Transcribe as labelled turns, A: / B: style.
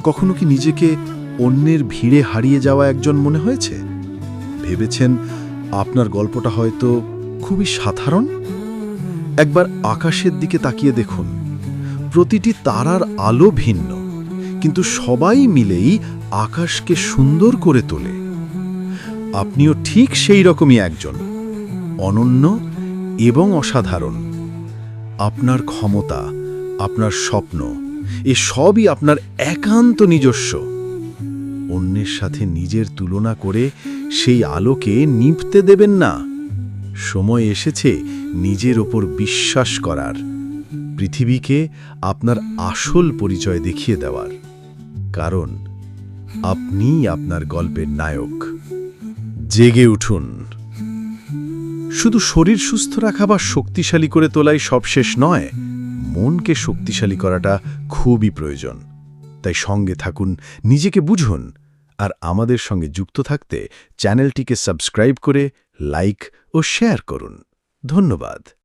A: কখনো কি নিজেকে অন্যের ভিড়ে হারিয়ে যাওয়া একজন মনে হয়েছে? ভেবেছেন আপনার গল্পটা হয়তো খুবই সাধারণ? একবার আকাশের দিকে তাকিয়ে দেখুন। প্রতিটি তারার আলো ভিন্ন, কিন্তু সবাই মিলেই আকাশকে সুন্দর করে তোলে। আপনিও ঠিক সেই রকমই একজন, অনন্য এবং অসাধারণ। আপনার ক্ষমতা, আপনার স্বপ্ন, এ সবই আপনার একান্ত নিজস্ব। অন্যের সাথে নিজের তুলনা করে সেই আলোকে নিভতে দেবেন না। সময় এসেছে নিজের ওপর বিশ্বাস করার, পৃথিবীকে আপনার আসল পরিচয় দেখিয়ে দেওয়ার। কারণ আপনিই আপনার গল্পের নায়ক। জেগে উঠুন। শুধু শরীর সুস্থ রাখা বা শক্তিশালী করে তোলাই সব শেষ নয়, মনকে শক্তিশালী করাটা খুবই প্রয়োজন। তাই সঙ্গে থাকুন, নিজেকে বুঝুন, আর আমাদের সঙ্গে যুক্ত থাকতে চ্যানেলটিকে সাবস্ক্রাইব করে লাইক ও শেয়ার করুন। ধন্যবাদ।